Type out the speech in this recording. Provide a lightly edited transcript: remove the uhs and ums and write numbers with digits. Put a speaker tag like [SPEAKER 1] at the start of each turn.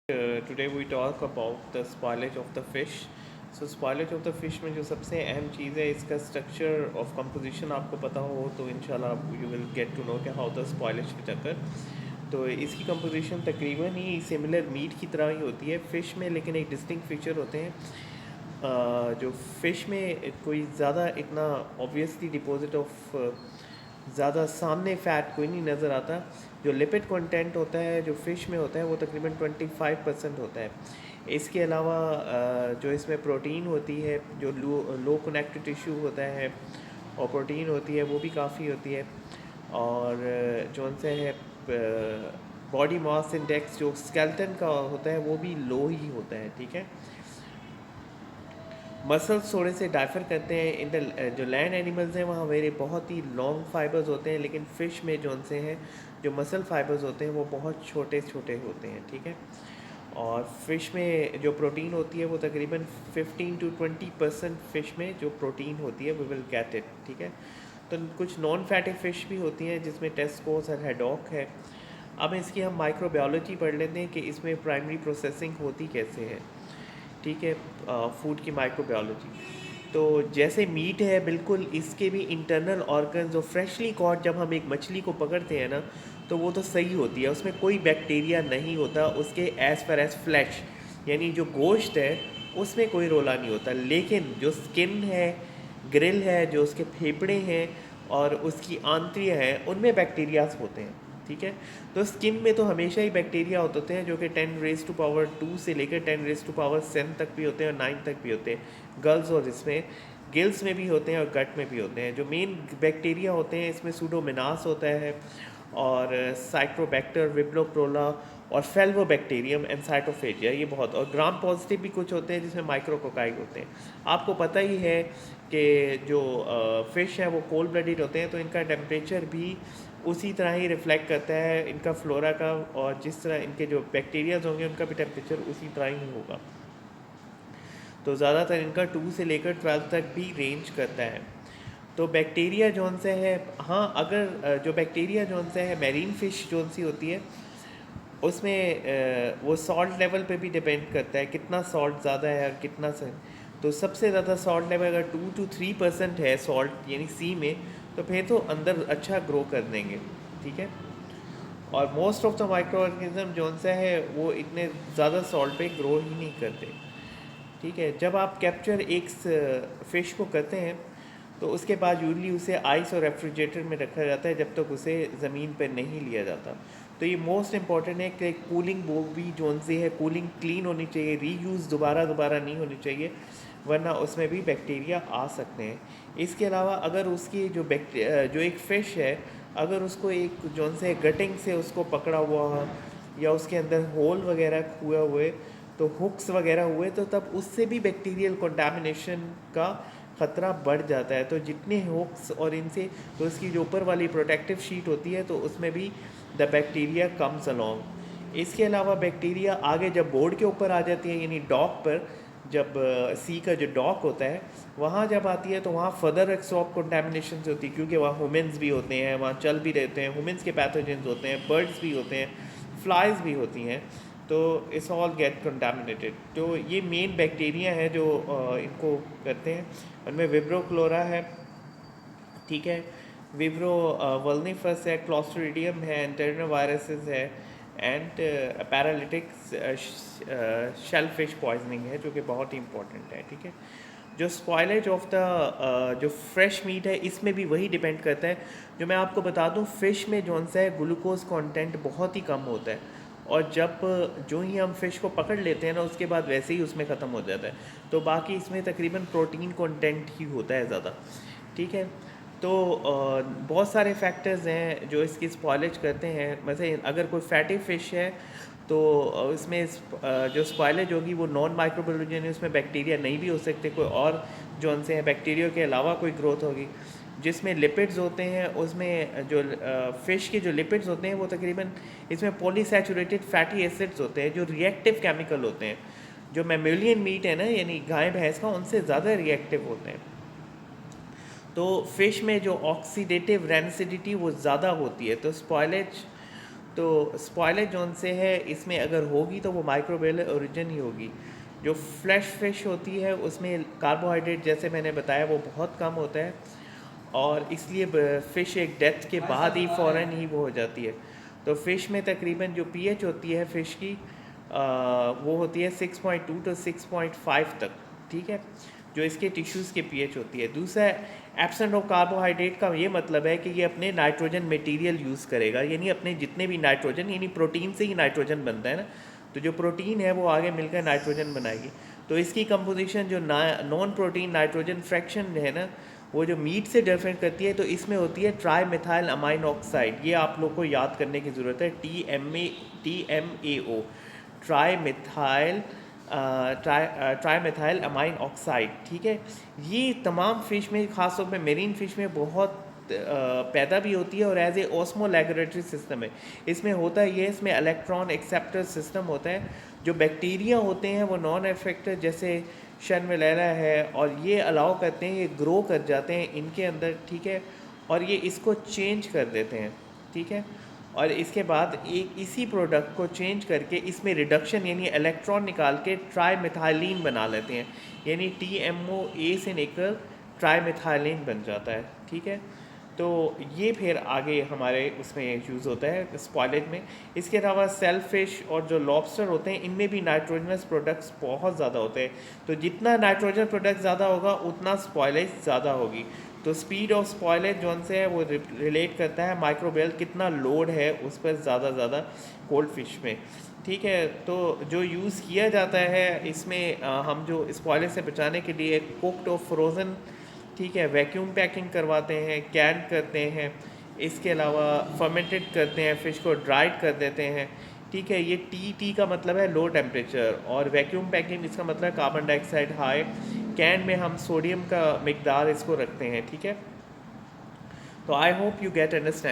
[SPEAKER 1] Today we talk about the spoilage of the fish. So spoilage of the fish में जो सबसे अहम चीज़ है इसका स्ट्रक्चर ऑफ कंपोजिशन आपको पता हो तो इंशाल्लाह you will get to know कि हाउ द स्पॉयलेज अकर। तो इसकी कंपोजिशन तकरीबन ही सिमिलर मीट की तरह ही होती है फ़िश में, लेकिन एक डिस्टिंक्ट फीचर होते हैं। जो फ़िश में कोई ज़्यादा इतना ऑब्वियसली डिपॉजिट ऑफ ज़्यादा सामने फ़ैट कोई नहीं नज़र आता। जो लिपिड कंटेंट होता है जो फ़िश में होता है वो तकरीबन 25% होता है। इसके अलावा जो इसमें प्रोटीन होती है, जो लो कनेक्टिव टिश्यू होता है और प्रोटीन होती है वो भी काफ़ी होती है। और जो उनसे है बॉडी मास इंडेक्स जो स्केलेटन का होता है वो भी लो ही होता है, ठीक है। मसल्स थोड़े से डाइफर करते हैं। इन द जो लैंड एनिमल्स हैं वहाँ मेरे बहुत ही लॉन्ग फाइबर्स होते हैं, लेकिन फ़िश में जो उनसे हैं जो मसल फाइबर्स होते हैं वो बहुत छोटे छोटे होते हैं, ठीक है। और फ़िश में जो प्रोटीन होती है वो तकरीबन 15 to 20% फ़िश में जो प्रोटीन होती है वी विल गेट इट, ठीक है। तो कुछ नॉन फैटी फ़िश भी होती हैं जिसमें टेस्कोस और हेडॉक है। अब इसकी हम माइक्रोबायोलॉजी पढ़ लेते हैं कि इसमें प्राइमरी प्रोसेसिंग होती कैसे है, ठीक है। फूड की माइक्रोबायोलॉजी तो जैसे मीट है बिल्कुल इसके भी इंटरनल ऑर्गन्स और फ्रेशली कॉट जब हम एक मछली को पकड़ते हैं ना तो वो तो सही होती है, उसमें कोई बैक्टीरिया नहीं होता उसके एज पर एज फ्लैश, यानी जो गोश्त है उसमें कोई रोला नहीं होता। लेकिन जो स्किन है, ग्रिल है, जो उसके फेफड़े हैं और उसकी आंतड़ियाँ हैं उनमें बैक्टीरियाज होते हैं, ठीक है। तो स्किन में तो हमेशा ही बैक्टीरिया होते हैं जो कि 10⁻² से लेकर 10⁻7 तक भी होते हैं और 9 तक भी होते हैं गर्ल्स, और इसमें गिल्स में भी होते हैं और गट में भी होते हैं। जो मेन बैक्टीरिया होते हैं इसमें सूडोमोनास होता है और साइक्रोबैक्टर, विब्लोक्रोला और फेल्वोबैक्टीरियम एनसाइटोफेजिया, ये बहुत, और ग्राम पॉजिटिव भी कुछ होते हैं जिसमें माइक्रोकोकाई होते हैं। आपको पता ही है कि जो फ़िश है वो कोल्ड ब्लडेड होते हैं तो इनका टेम्परेचर भी उसी तरह ही रिफ्लेक्ट करता है इनका फ्लोरा का, और जिस तरह इनके जो बैक्टीरियाज होंगे उनका भी टेम्परेचर उसी तरह ही होगा। तो ज़्यादातर इनका 2 से लेकर 12 तक भी रेंज करता है। तो बैक्टीरिया जोन से है, हाँ अगर जो बैक्टीरिया जोन से है मैरीन फ़िश जोन सी होती है उसमें वो सॉल्ट लेवल पे भी डिपेंड करता है कितना सॉल्ट ज़्यादा है और कितना से। तो सबसे ज़्यादा सॉल्ट लेवल अगर 2 to 3% है सॉल्ट यानी सी में, तो फिर तो अंदर अच्छा ग्रो कर देंगे, ठीक है। और most of the micro organism zone से है वो इतने ज़्यादा सॉल्ट पे ग्रो ही नहीं करते, ठीक है। जब आप कैप्चर एक फ़िश को करते हैं तो उसके बाद यूजली उसे आइस और रेफ्रिजरेटर में रखा जाता है जब तक उसे ज़मीन पर नहीं लिया जाता। तो ये मोस्ट इम्पॉर्टेंट है कि कूलिंग वो भी जोन से है, कूलिंग क्लीन होनी चाहिए, रीयूज़ दोबारा दोबारा नहीं होनी चाहिए वरना उसमें भी बैक्टीरिया आ सकते हैं। इसके अलावा अगर उसकी जो एक फ़िश है अगर उसको एक जोन से गटिंग से उसको पकड़ा हुआ या उसके अंदर होल वगैरह हुए हुए तो हुक्स वगैरह हुए तो तब उससे भी बैक्टीरियल कंटामिनेशन का ख़तरा बढ़ जाता है। तो जितने हुक्स और इनसे तो उसकी जो ऊपर वाली प्रोटेक्टिव शीट होती है तो उसमें भी द बैक्टीरिया कम्स अलोंग। इसके अलावा बैक्टीरिया आगे जब बोर्ड के ऊपर आ जाती है यानी डॉक पर, जब सी का जो डॉक होता है वहाँ जब आती है तो वहाँ फर्दर एक्सॉर्ब कंटामिनेशन होती है क्योंकि वहाँ ह्यूमन्स भी होते हैं, वहाँ चल भी रहते हैं, ह्यूमन्स के पैथोजेंस होते हैं, बर्ड्स भी होते हैं, फ्लाइज भी होती हैं, तो इट्स ऑल गेट कंटामिनेटेड। तो ये मेन बैक्टीरिया है जो इनको करते हैं। उनमें विब्रोक्लोरा है, ठीक है, विब्रो वल्निफस है, क्लॉस्ट्रीडियम है, एंटेरोवायरसेस है एंड पैरालिटिक शेलफिश पॉइजनिंग है जो कि बहुत ही इंपॉर्टेंट है, ठीक है। जो स्पॉयलेज ऑफ द जो फ्रेश मीट है इसमें भी वही डिपेंड करता है। जो मैं आपको बता दूं फ़िश में जौन सा है ग्लूकोज कंटेंट बहुत ही कम होता है और जब जो ही हम फ़िश को पकड़ लेते हैं ना उसके बाद वैसे ही उसमें ख़त्म हो जाता है। तो बाकी इसमें तकरीबन प्रोटीन कंटेंट ही होता है ज़्यादा, ठीक है। तो बहुत सारे फैक्टर्स हैं जो इसकी स्पॉयलेज करते हैं। वैसे अगर कोई फैटी फ़िश है तो इसमें जो स्पॉयलेज होगी वो नॉन माइक्रोबायोलॉजी, उसमें बैक्टीरिया नहीं भी हो सकते, कोई और जो उनसे हैं बैक्टीरिया के अलावा कोई ग्रोथ होगी। जिसमें लिपिड्स होते हैं उसमें जो फ़िश के जो लिपिड्स होते हैं वो तकरीबन इसमें पॉलीसैचुरेटेड फैटी एसिड्स होते हैं जो रिएक्टिव केमिकल होते हैं। जो मैमेलियन मीट है ना यानी गाय भैंस का उनसे ज़्यादा रिएक्टिव होते हैं। तो फ़िश में जो ऑक्सीडेटिव रेनिसिडिटी वो ज़्यादा होती है। तो स्पॉयलेज तो स्पॉयलेज जोन से है, इसमें अगर होगी तो वो माइक्रोबियल ओरिजिन ही होगी। जो फ्लैश फिश होती है उसमें कार्बोहाइड्रेट जैसे मैंने बताया वो बहुत कम होता है, और इसलिए फ़िश एक डेथ के बाद ही फ़ौरन ही वो हो जाती है। तो फ़िश में तकरीबन जो पीएच होती है फ़िश की वो होती है 6.2 टू 6.5 तक, ठीक है, जो इसके टिश्यूज़ के पीएच होती है। दूसरा, एब्सेंट ऑफ कार्बोहाइड्रेट का ये मतलब है कि ये अपने नाइट्रोजन मटेरियल यूज़ करेगा, यानी अपने जितने भी नाइट्रोजन, यानी प्रोटीन से ही नाइट्रोजन बनता है ना, तो जो प्रोटीन है वो आगे मिलकर नाइट्रोजन बनाएगी। तो इसकी कंपोजिशन जो नॉन प्रोटीन नाइट्रोजन फ्रैक्शन है ना, वो जो मीट से डिफरेंट करती है, तो इसमें होती है ट्राई मिथाइल अमाइन ऑक्साइड। ये आप लोग को याद करने की ज़रूरत है, TMAO, tri methyl tri methyl amine oxide, ठीक है। ये तमाम फ़िश में, ख़ासतौर पे मेरीन फ़िश में बहुत पैदा भी होती है, और एज ए ऑस्मोलैबोरेटरी सिस्टम है। इसमें होता ये है, इसमें इलेक्ट्रॉन एक्सेप्टर सिस्टम होता है। जो बैक्टीरिया होते हैं वो नॉन एफेक्टर जैसे शर्मिलेरा है, और ये अलाउ करते हैं, ये ग्रो कर जाते हैं इनके अंदर, ठीक है, और ये इसको चेंज कर देते हैं, ठीक है। और इसके बाद एक इसी प्रोडक्ट को चेंज करके इसमें रिडक्शन यानी इलेक्ट्रॉन निकाल के ट्राईमिथाइलिन बना लेते हैं, यानी TMOA से निकल ट्राईमिथाइलिन बन जाता है, ठीक है। तो ये फिर आगे हमारे उसमें यूज़ होता है स्पॉयलेज में। इसके अलावा सेलफिश और जो लॉबस्टर होते हैं इनमें भी नाइट्रोजनस प्रोडक्ट्स बहुत ज़्यादा होते हैं। तो जितना नाइट्रोजन प्रोडक्ट ज़्यादा होगा उतना स्पॉयलेज ज़्यादा होगी। तो स्पीड ऑफ स्पॉयलेज जोन से है वो रिलेट करता है माइक्रोबियल कितना लोड है उस पर ज़्यादा कोल्ड फिश में, ठीक है। तो जो यूज़ किया जाता है इसमें हम जो स्पॉयलेज से बचाने के लिए कुक्ड और फ्रोज़न, ठीक है, वैक्यूम पैकिंग करवाते हैं, कैन करते हैं, इसके अलावा फर्मेंटेड करते हैं, फ़िश को ड्राइड कर देते हैं, ठीक है। ये टी का मतलब है लो टेम्परेचर, और वैक्यूम पैकिंग इसका मतलब है कार्बन डाइऑक्साइड हाई। कैन में हम सोडियम का मिकदार इसको रखते हैं, ठीक है। तो I hope you get understand.